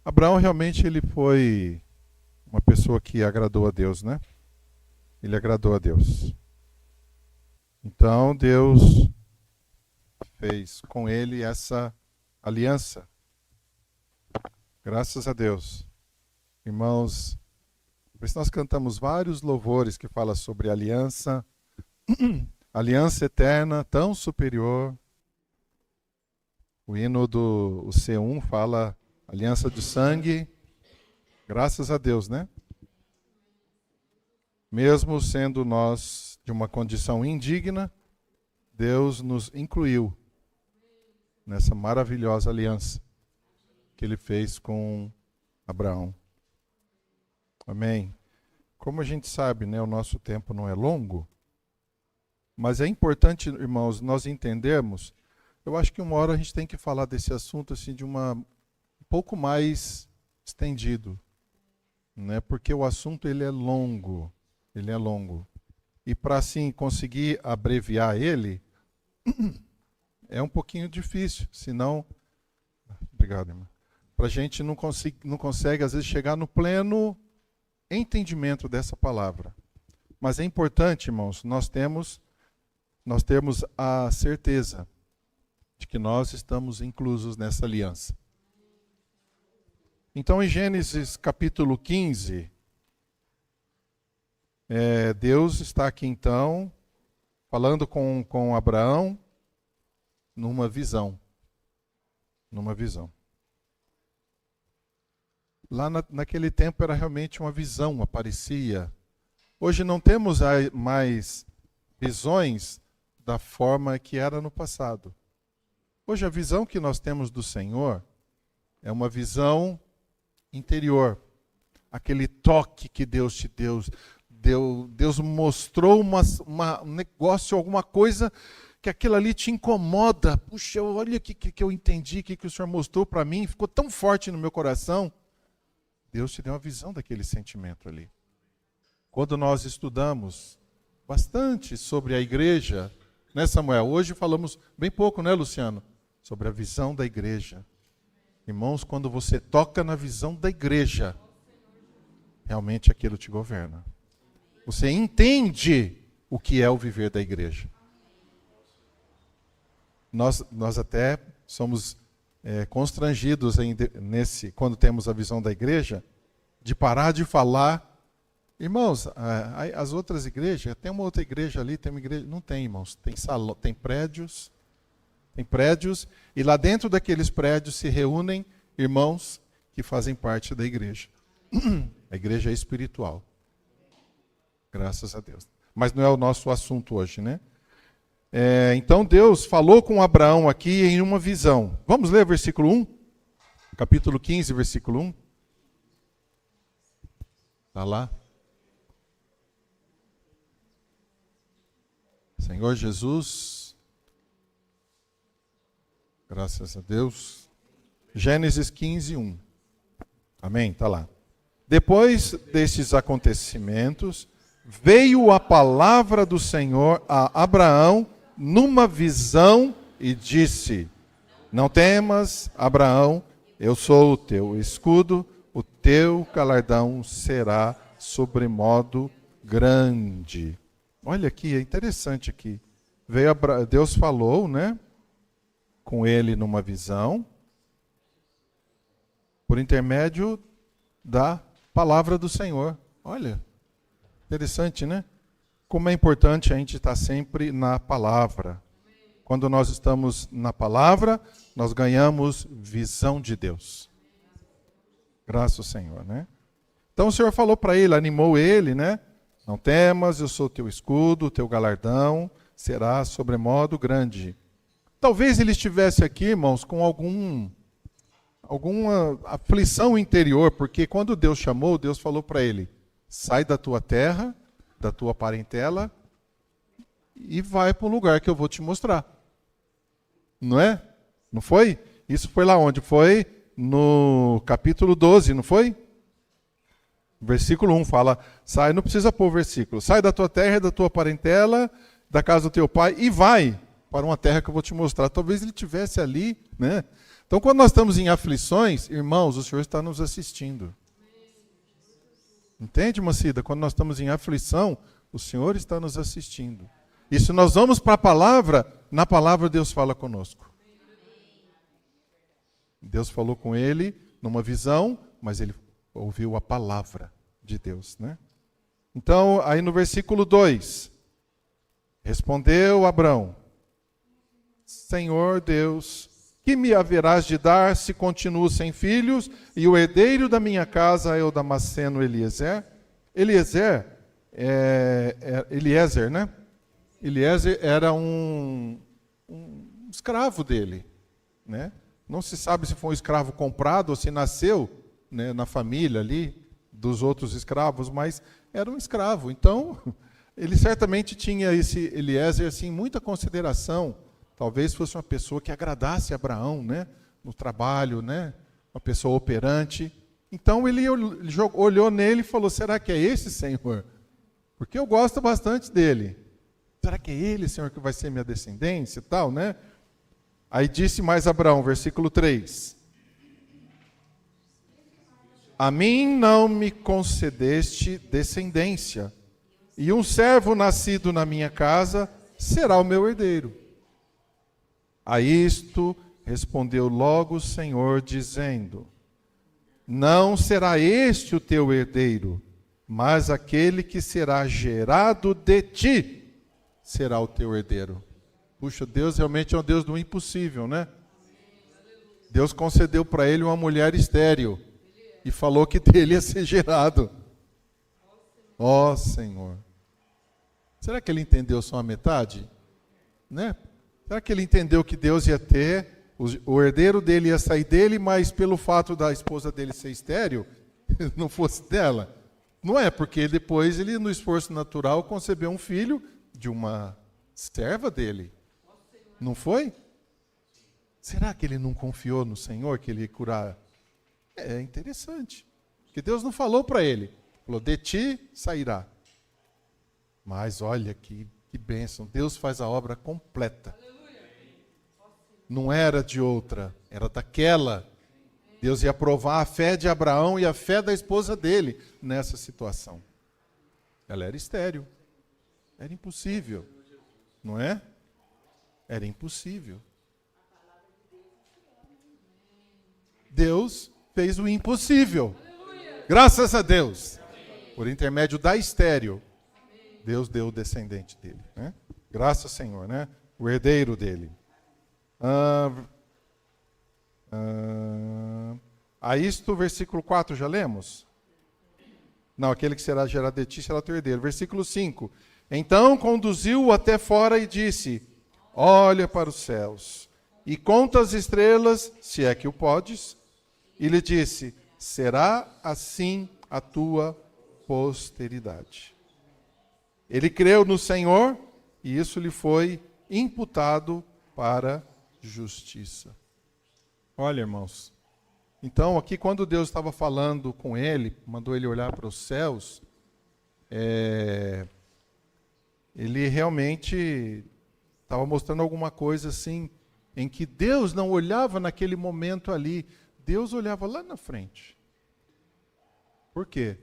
Abraão realmente ele foi uma pessoa que agradou a Deus, né? Ele agradou a Deus. Então Deus fez com ele essa aliança. Graças a Deus. Irmãos, por isso nós cantamos vários louvores que falam sobre aliança, aliança eterna, tão superior. O hino do C1 fala aliança de sangue, graças a Deus, né? Mesmo sendo nós de uma condição indigna, Deus nos incluiu nessa maravilhosa aliança que Ele fez com Abraão. Amém. Como a gente sabe, né, o nosso tempo não é longo, mas é importante, irmãos, nós entendermos. Eu acho que uma hora a gente tem que falar desse assunto assim de um pouco mais estendido, né? Porque o assunto ele é longo. E para assim conseguir abreviar ele é um pouquinho difícil, senão, obrigado, irmã. Para a gente não consegue às vezes chegar no pleno entendimento dessa palavra. Mas é importante, irmãos, nós temos a certeza de que nós estamos inclusos nessa aliança. Então, em Gênesis capítulo 15, Deus está aqui então, falando com Abraão, numa visão. Lá naquele tempo era realmente uma visão, aparecia. Hoje não temos mais visões da forma que era no passado. Hoje a visão que nós temos do Senhor é uma visão interior. Aquele toque que Deus te deu. Deus mostrou um negócio, alguma coisa que aquilo ali te incomoda. Puxa, olha o que eu entendi, o que o Senhor mostrou para mim, ficou tão forte no meu coração. Deus te deu uma visão daquele sentimento ali. Quando nós estudamos bastante sobre a igreja, né, Samuel? Hoje falamos bem pouco, né, Luciano? Sobre a visão da igreja. Irmãos, quando você toca na visão da igreja, realmente aquilo te governa. Você entende o que é o viver da igreja. Nós até somos constrangidos quando temos a visão da igreja, de parar de falar. Irmãos, as outras igrejas, tem uma outra igreja ali, tem uma igreja. Não tem, irmãos. Tem salão, tem prédios, e lá dentro daqueles prédios se reúnem irmãos que fazem parte da igreja. A igreja é espiritual. Graças a Deus. Mas não é o nosso assunto hoje, né? Então Deus falou com Abraão aqui em uma visão. Vamos ler o versículo 1? Capítulo 15, versículo 1. Está lá. Senhor Jesus, graças a Deus. Gênesis 15, 1. Amém? Está lá. Depois destes acontecimentos, veio a palavra do Senhor a Abraão numa visão e disse: Não temas, Abraão, eu sou o teu escudo, o teu galardão será sobremodo grande. Olha aqui, é interessante aqui. Deus falou, né, com ele numa visão, por intermédio da palavra do Senhor. Olha, interessante, né? Como é importante a gente estar sempre na palavra. Quando nós estamos na palavra, nós ganhamos visão de Deus. Graças ao Senhor, né? Então o Senhor falou para ele, animou ele, né? Não temas, eu sou teu escudo, teu galardão será sobremodo grande. Talvez ele estivesse aqui, irmãos, com alguma aflição interior, porque quando Deus chamou, Deus falou para ele: sai da tua terra, da tua parentela e vai para um lugar que eu vou te mostrar. Não é? Não foi? Isso foi lá onde? Foi no capítulo 12, não foi? Versículo 1 fala, sai, não precisa pôr o versículo, sai da tua terra, da tua parentela, da casa do teu pai e vai para uma terra que eu vou te mostrar. Talvez ele estivesse ali, né, Então, quando nós estamos em aflições, irmãos, o Senhor está nos assistindo. Entende, Macida? Quando nós estamos em aflição, o Senhor está nos assistindo. E se nós vamos para a palavra, na palavra Deus fala conosco. Deus falou com ele numa visão, mas ele ouviu a palavra de Deus, né? Então, aí no versículo 2, respondeu Abrão: Senhor Deus, que me haverás de dar se continuo sem filhos, e o herdeiro da minha casa é o Damasceno Eliezer? Eliezer, Eliezer, né? Eliezer era um escravo dele, né? Não se sabe se foi um escravo comprado ou se nasceu, né, na família ali dos outros escravos, mas era um escravo. Então, ele certamente tinha esse Eliezer assim, muita consideração. Talvez fosse uma pessoa que agradasse a Abraão, né, no trabalho, né, uma pessoa operante. Então, ele olhou nele e falou: será que é esse, Senhor? Porque eu gosto bastante dele. Será que é ele, Senhor, que vai ser minha descendência e tal, né? Aí disse mais Abraão, versículo 3: a mim não me concedeste descendência, e um servo nascido na minha casa será o meu herdeiro. A isto respondeu logo o Senhor, dizendo: não será este o teu herdeiro, mas aquele que será gerado de ti será o teu herdeiro. Puxa, Deus realmente é um Deus do impossível, né? Deus concedeu para ele uma mulher estéril e falou que dele ia ser gerado. Ó Senhor. Será que ele entendeu só a metade? Né? Será que ele entendeu que Deus ia ter, o herdeiro dele ia sair dele, mas pelo fato da esposa dele ser estéril, não fosse dela? Não é, porque depois ele, no esforço natural, concebeu um filho de uma serva dele. Não foi? Será que ele não confiou no Senhor que ele ia curar? É interessante. Porque Deus não falou para ele. Falou: de ti sairá. Mas olha que bênção. Deus faz a obra completa. Não era de outra, era daquela. Deus ia provar a fé de Abraão e a fé da esposa dele nessa situação. Ela era estéril. Era impossível. Não é? Era impossível. Deus fez o impossível. Graças a Deus. Por intermédio da estéril, Deus deu o descendente dele, né? Graças ao Senhor, né? O herdeiro dele. A isto, versículo 4, já lemos? Não, aquele que será gerado de ti será teu herdeiro. Versículo 5. Então conduziu-o até fora e disse: olha para os céus e conta as estrelas, se é que o podes. E lhe disse: será assim a tua posteridade. Ele creu no Senhor e isso lhe foi imputado para justiça. Olha, irmãos. Então, aqui quando Deus estava falando com ele, mandou ele olhar para os céus, ele realmente estava mostrando alguma coisa assim, em que Deus não olhava naquele momento ali, Deus olhava lá na frente. Por quê?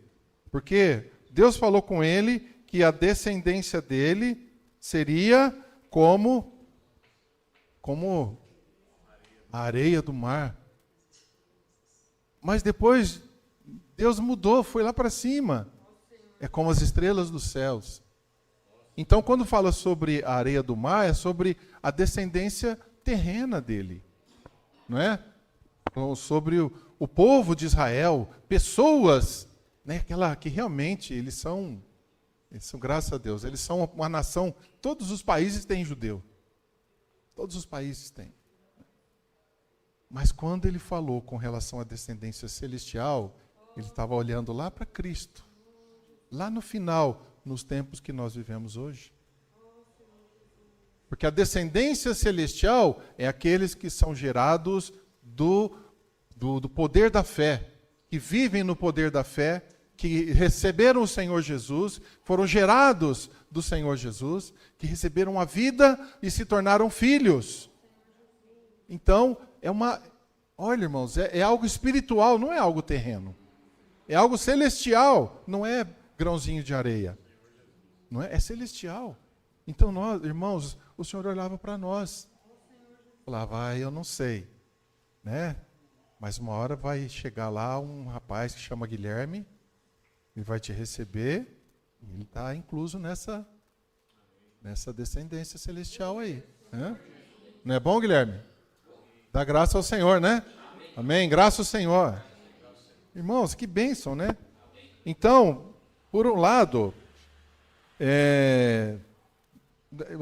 Porque Deus falou com ele que a descendência dele seria como a areia do mar. Mas depois Deus mudou, foi lá para cima. É como as estrelas dos céus. Então, quando fala sobre a areia do mar, é sobre a descendência terrena dele. Não é? Sobre o povo de Israel, pessoas, né, que realmente eles são, graças a Deus, eles são uma nação, todos os países têm judeu. Todos os países têm. Mas quando ele falou com relação à descendência celestial, ele estava olhando lá para Cristo. Lá no final, nos tempos que nós vivemos hoje. Porque a descendência celestial é aqueles que são gerados do poder da fé, que vivem no poder da fé, que receberam o Senhor Jesus, foram gerados do Senhor Jesus, que receberam a vida e se tornaram filhos. Então, Olha, irmãos, é algo espiritual, não é algo terreno. É algo celestial, não é grãozinho de areia. Não é? É celestial. Então nós, irmãos, o Senhor olhava para nós. Falava, eu não sei, né? Mas uma hora vai chegar lá um rapaz que chama Guilherme, ele vai te receber, e ele está incluso nessa descendência celestial aí. Né? Não é bom, Guilherme? Dá graça ao Senhor, né? Amém? Graça ao Senhor. Irmãos, que bênção, né? Então, por um lado,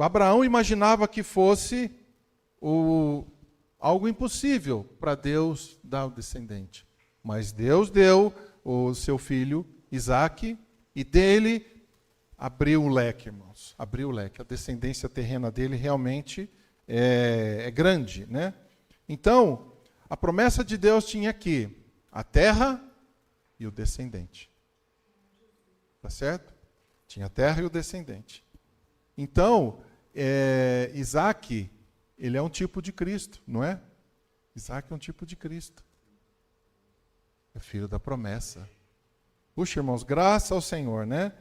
Abraão imaginava que fosse algo impossível para Deus dar o descendente. Mas Deus deu o seu filho Isaque e dele abriu o leque, irmãos. Abriu o leque. A descendência terrena dele realmente é grande, né? Então, a promessa de Deus tinha aqui a terra e o descendente. Tá certo? Tinha a terra e o descendente. Então, Isaque, ele é um tipo de Cristo, não é? Isaque é um tipo de Cristo. É filho da promessa. Puxa, irmãos, graças ao Senhor, né?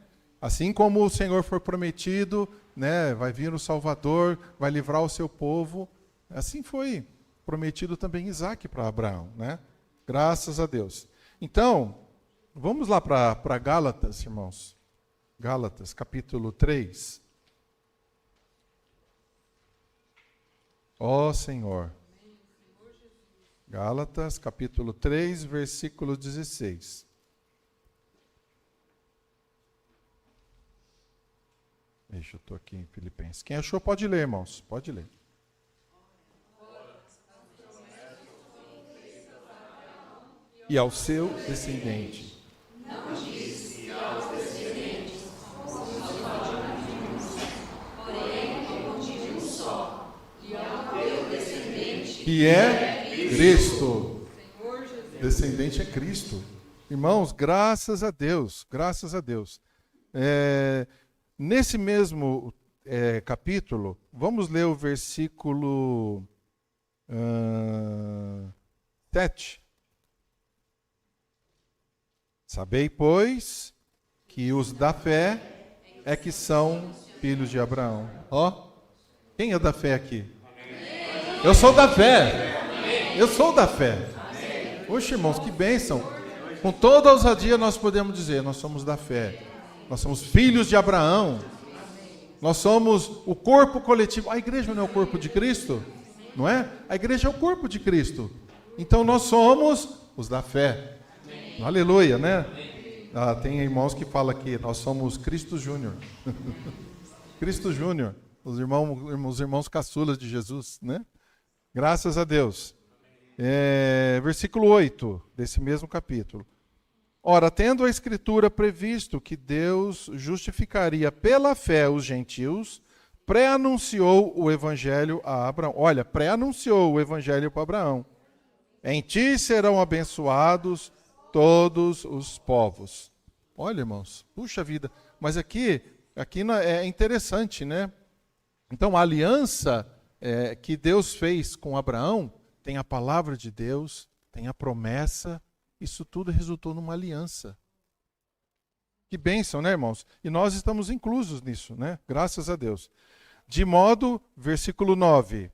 Assim como o Senhor foi prometido, né? Vai vir o Salvador, vai livrar o seu povo. Assim foi prometido também Isaque para Abraão, né? Graças a Deus. Então, vamos lá para Gálatas, irmãos. Gálatas, capítulo 3. Ó Senhor. Gálatas, capítulo 3, versículo 16. Deixa eu estou aqui em Filipenses. Quem achou pode ler, irmãos. Pode ler. E ao seu descendente. Não disse aos descendentes, porém de um só, e ao teu descendente, Que é Cristo. Descendente é Cristo. Irmãos, graças a Deus, graças a Deus. Nesse mesmo capítulo, vamos ler o versículo 7. Sabei, pois, que os da fé é que são filhos de Abraão. Ó, quem é da fé aqui? Eu sou da fé. Eu sou da fé. Oxe, irmãos, que bênção. Com toda ousadia nós podemos dizer, nós somos da fé. Nós somos filhos de Abraão. Nós somos o corpo coletivo. A igreja não é o corpo de Cristo? Não é? A igreja é o corpo de Cristo. Então nós somos os da fé. Aleluia, né? Tem irmãos que falam que nós somos Cristo Júnior. Cristo Júnior. Os irmãos caçulas de Jesus, né? Graças a Deus. Versículo 8 desse mesmo capítulo. Ora, tendo a Escritura previsto que Deus justificaria pela fé os gentios, pré-anunciou o Evangelho a Abraão. Olha, pré-anunciou o Evangelho para Abraão. Em ti serão abençoados todos os povos. Olha, irmãos, puxa vida. Mas aqui é interessante, né? Então, a aliança que Deus fez com Abraão tem a palavra de Deus, tem a promessa. Isso tudo resultou numa aliança. Que bênção, né, irmãos? E nós estamos inclusos nisso, né? Graças a Deus. De modo, versículo 9.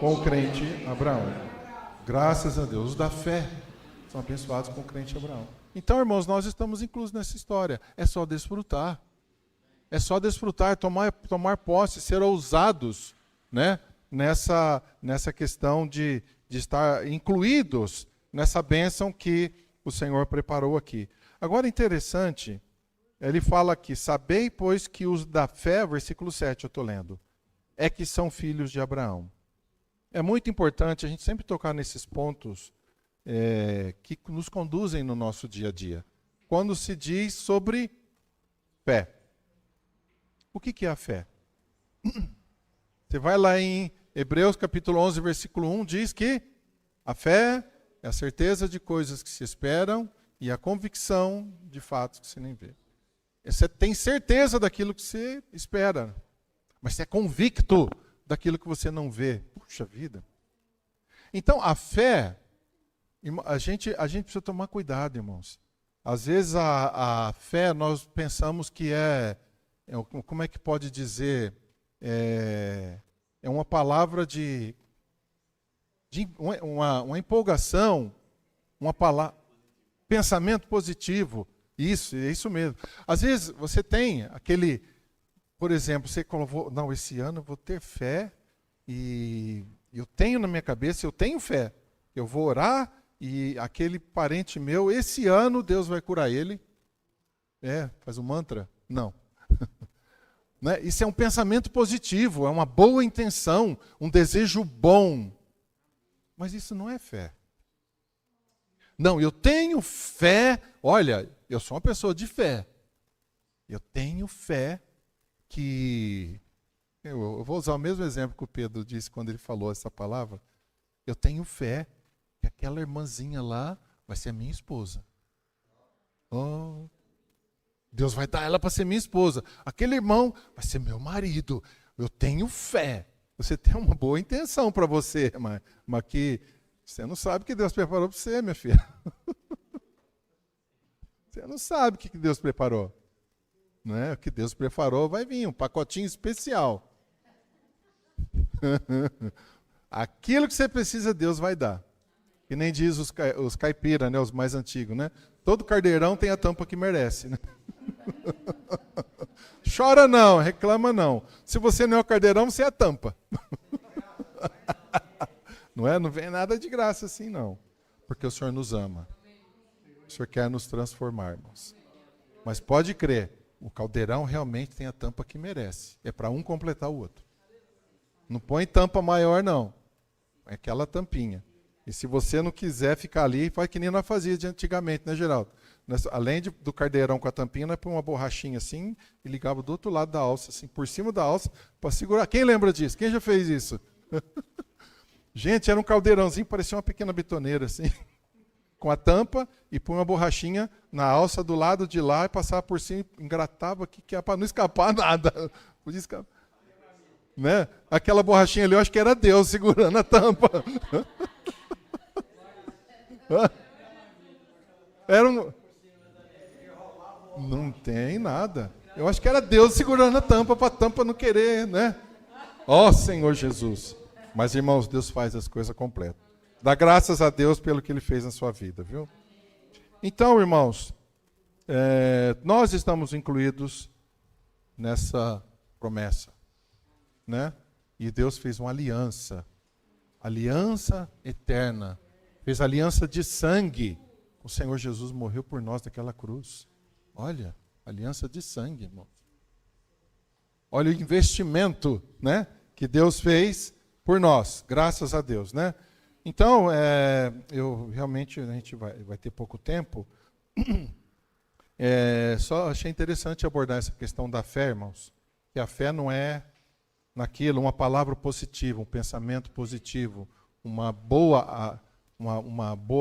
Com o crente Abraão. Graças a Deus. Os da fé são abençoados com o crente Abraão. Então, irmãos, nós estamos inclusos nessa história. É só desfrutar. É só desfrutar, tomar posse, ser ousados, né? Nessa questão de estar incluídos nessa bênção que o Senhor preparou aqui. Agora, interessante, ele fala aqui, sabei, pois, que os da fé, versículo 7, eu estou lendo, é que são filhos de Abraão. É muito importante a gente sempre tocar nesses pontos que nos conduzem no nosso dia a dia. Quando se diz sobre fé. O que é a fé? Você vai lá em Hebreus capítulo 11, versículo 1, diz que a fé é a certeza de coisas que se esperam e a convicção de fatos que se nem vê. Você tem certeza daquilo que você espera, mas você é convicto daquilo que você não vê. Puxa vida. Então, a fé, a gente precisa tomar cuidado, irmãos. Às vezes a fé, nós pensamos que como é que pode dizer, é uma palavra de uma empolgação, uma palavra, pensamento positivo. Isso, é isso mesmo. Às vezes você tem aquele, por exemplo, você colocou, não, esse ano eu vou ter fé e eu tenho na minha cabeça, eu tenho fé. Eu vou orar e aquele parente meu, esse ano Deus vai curar ele. Faz um mantra? Não. Né? Isso é um pensamento positivo, é uma boa intenção, um desejo bom. Mas isso não é fé. Não, eu tenho fé. Olha, eu sou uma pessoa de fé. Eu tenho fé que... Eu vou usar o mesmo exemplo que o Pedro disse quando ele falou essa palavra. Eu tenho fé que aquela irmãzinha lá vai ser minha esposa. Oh, Deus vai dar ela para ser minha esposa. Aquele irmão vai ser meu marido. Eu tenho fé. Você tem uma boa intenção para você, mas que você não sabe o que Deus preparou para você, minha filha. Você não sabe o que Deus preparou. Né? O que Deus preparou vai vir, um pacotinho especial. Aquilo que você precisa, Deus vai dar. Que nem diz os caipiras, né, os mais antigos, né? Todo cardeirão tem a tampa que merece, né? Chora não, reclama não. Se você não é o cardeirão, você é a tampa. Não é? Não vem nada de graça assim, não. Porque o Senhor nos ama. O Senhor quer nos transformar, irmãos. Mas pode crer, o caldeirão realmente tem a tampa que merece. É para um completar o outro. Não põe tampa maior, não. É aquela tampinha. E se você não quiser ficar ali, faz que nem nós fazíamos de antigamente, né, Geraldo? Além do cardeirão com a tampinha, nós põe uma borrachinha assim e ligava do outro lado da alça, assim, por cima da alça, para segurar. Quem lembra disso? Quem já fez isso? Gente, era um caldeirãozinho, parecia uma pequena betoneira, assim, com a tampa e põe uma borrachinha na alça do lado de lá e passava por cima, engratava aqui, que é para não escapar nada. Podia escapar. Né? Aquela borrachinha ali, eu acho que era Deus segurando a tampa. Era um... Não tem nada. Eu acho que era Deus segurando a tampa para a tampa não querer, né? Ó Senhor Jesus. Mas, irmãos, Deus faz as coisas completas. Dá graças a Deus pelo que Ele fez na sua vida, viu? Então, irmãos, nós estamos incluídos nessa promessa, né? E Deus fez uma aliança eterna, fez aliança de sangue. O Senhor Jesus morreu por nós naquela cruz. Olha, aliança de sangue, irmão. Olha o investimento, né, que Deus fez por nós, graças a Deus, né? Então, eu realmente, a gente vai ter pouco tempo. Só achei interessante abordar essa questão da fé, irmãos. Que a fé não é naquilo, uma palavra positiva, um pensamento positivo, uma boa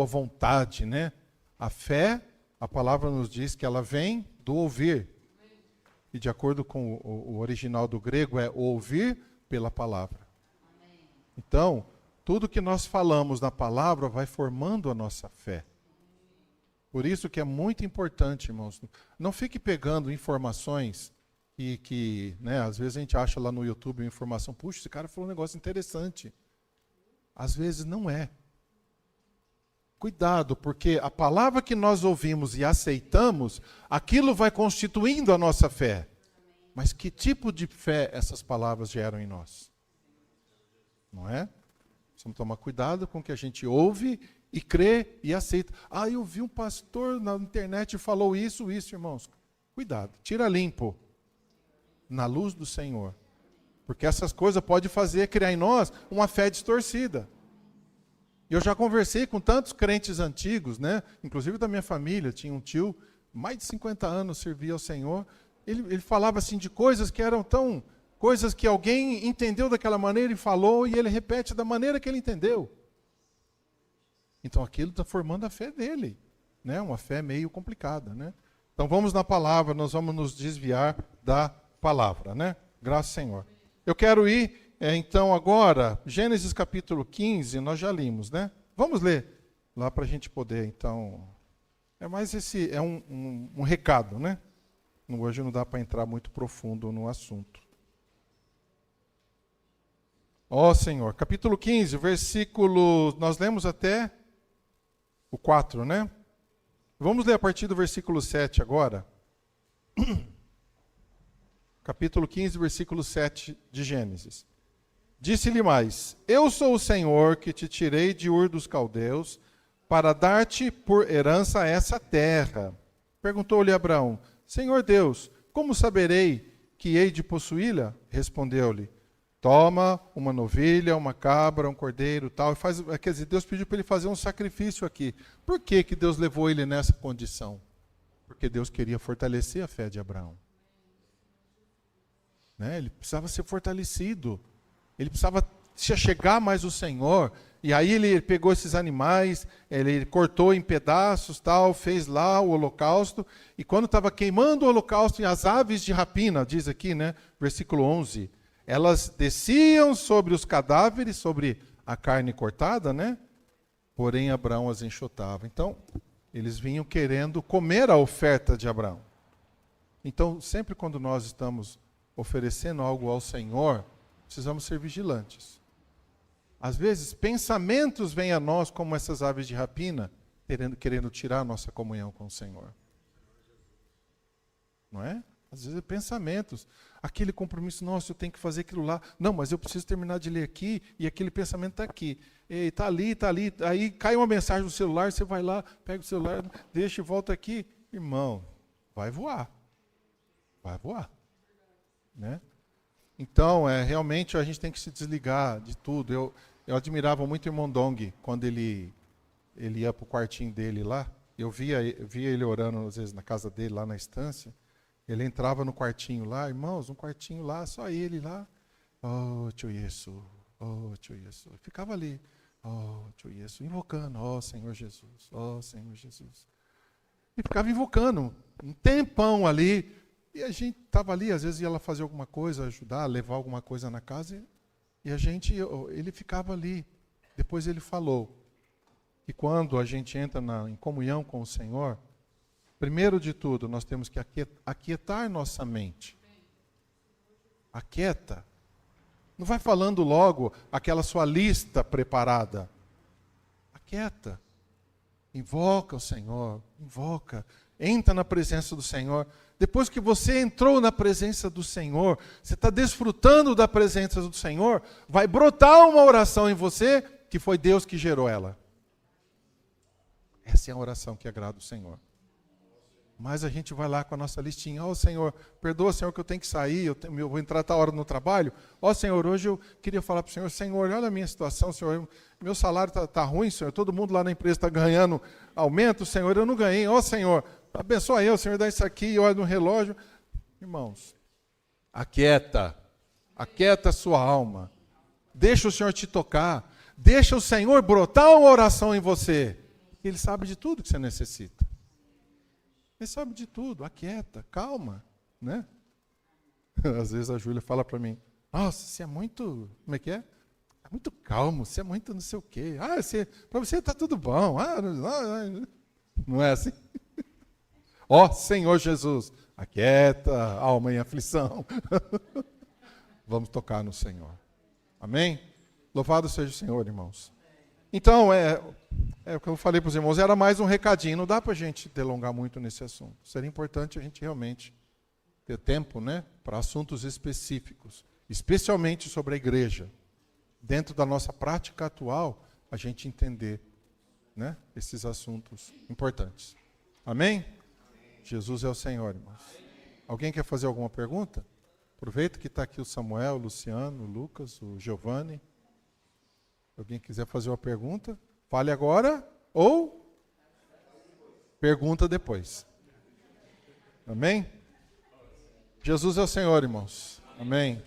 vontade, né? A fé, a palavra nos diz que ela vem do ouvir. E de acordo com o original do grego é ouvir pela palavra. Então, tudo que nós falamos na palavra vai formando a nossa fé. Por isso que é muito importante, irmãos, não fique pegando informações que né, às vezes a gente acha lá no YouTube uma informação, puxa, esse cara falou um negócio interessante. Às vezes não é. Cuidado, porque a palavra que nós ouvimos e aceitamos, aquilo vai constituindo a nossa fé. Mas que tipo de fé essas palavras geram em nós? Não é? Precisamos tomar cuidado com o que a gente ouve e crê e aceita. Ah, eu vi um pastor na internet e falou isso, irmãos. Cuidado, tira limpo. Na luz do Senhor. Porque essas coisas podem criar em nós uma fé distorcida. Eu já conversei com tantos crentes antigos, né? Inclusive da minha família, tinha um tio, mais de 50 anos servia ao Senhor. Ele falava assim de coisas que eram coisas que alguém entendeu daquela maneira e falou, e ele repete da maneira que ele entendeu. Então aquilo está formando a fé dele, né? Uma fé meio complicada, né? Então vamos na palavra, nós vamos nos desviar da palavra, né? Graças ao Senhor. Eu quero ir, então, agora, Gênesis capítulo 15, nós já limos, né? Vamos ler lá para a gente poder, então... É um recado, né? Hoje não dá para entrar muito profundo no assunto. Ó Senhor, capítulo 15, versículo... Nós lemos até o 4, né? Vamos ler a partir do versículo 7 agora. Capítulo 15, versículo 7 de Gênesis. Disse-lhe mais: Eu sou o Senhor que te tirei de Ur dos Caldeus para dar-te por herança essa terra. Perguntou-lhe Abraão: Senhor Deus, como saberei que hei de possuí-la? Respondeu-lhe: Toma uma novilha, uma cabra, um cordeiro, tal, e faz. Quer dizer, Deus pediu para ele fazer um sacrifício aqui. Por que que Deus levou ele nessa condição? Porque Deus queria fortalecer a fé de Abraão. Né? Ele precisava ser fortalecido. Ele precisava se achegar mais ao Senhor. E aí ele pegou esses animais, ele cortou em pedaços, tal, fez lá o holocausto. E quando estava queimando o holocausto, e as aves de rapina, diz aqui, né, versículo 11, elas desciam sobre os cadáveres, sobre a carne cortada, né? Porém Abraão as enxotava. Então, eles vinham querendo comer a oferta de Abraão. Então, sempre quando nós estamos oferecendo algo ao Senhor, precisamos ser vigilantes. Às vezes, pensamentos vêm a nós como essas aves de rapina, querendo tirar a nossa comunhão com o Senhor. Não é? Às vezes, pensamentos. Aquele compromisso, nossa, eu tenho que fazer aquilo lá. Não, mas eu preciso terminar de ler aqui, e aquele pensamento está aqui. Está ali, está ali. Aí cai uma mensagem no celular, você vai lá, pega o celular, deixa e volta aqui. Irmão, vai voar. Vai voar. Né? Então, realmente a gente tem que se desligar de tudo. Eu admirava muito o irmão Dong, quando ele ia para o quartinho dele lá. Eu via ele orando, às vezes, na casa dele, lá na estância. Ele entrava no quartinho lá, irmãos, um quartinho lá, só ele lá. Oh, tio Yesu, oh, tio Yesu. Ficava ali, oh, tio Yesu, invocando, oh, Senhor Jesus, oh, Senhor Jesus. E ficava invocando um tempão ali. E a gente estava ali, às vezes ia lá fazer alguma coisa, ajudar, levar alguma coisa na casa. E ele ficava ali. Depois ele falou que quando a gente entra em comunhão com o Senhor, primeiro de tudo, nós temos que aquietar nossa mente. Aquieta. Não vai falando logo aquela sua lista preparada. Aquieta. Invoca o Senhor. Invoca. Entra na presença do Senhor. Depois que você entrou na presença do Senhor, você está desfrutando da presença do Senhor, vai brotar uma oração em você, que foi Deus que gerou ela. Essa é a oração que agrada o Senhor. Mas a gente vai lá com a nossa listinha. Ó, Senhor, perdoa, Senhor, que eu tenho que sair, eu vou entrar tal hora no trabalho. Ó, Senhor, hoje eu queria falar para o Senhor, Senhor, olha a minha situação, Senhor, meu salário está ruim, Senhor, todo mundo lá na empresa está ganhando aumento, Senhor, eu não ganhei. Ó, Senhor, abençoa eu, Senhor, dá isso aqui, olha no relógio. Irmãos, aquieta a sua alma. Deixa o Senhor te tocar. Deixa o Senhor brotar uma oração em você. Ele sabe de tudo que você necessita. Ele sabe de tudo, aquieta, calma, né? Às vezes a Júlia fala para mim, nossa, você é muito, como é que é? É muito calmo, você é muito não sei o quê. Para você está tudo bom. Não é assim? Ó Senhor Jesus, aquieta a alma em aflição. Vamos tocar no Senhor. Amém? Louvado seja o Senhor, irmãos. Então, o que eu falei para os irmãos, era mais um recadinho. Não dá para a gente delongar muito nesse assunto. Seria importante a gente realmente ter tempo, né, para assuntos específicos, especialmente sobre a igreja. Dentro da nossa prática atual, a gente entender, né, esses assuntos importantes. Amém? Jesus é o Senhor, irmãos. Alguém quer fazer alguma pergunta? Aproveita que está aqui o Samuel, o Luciano, o Lucas, o Giovanni. Se alguém quiser fazer uma pergunta, fale agora ou pergunta depois. Amém? Jesus é o Senhor, irmãos. Amém.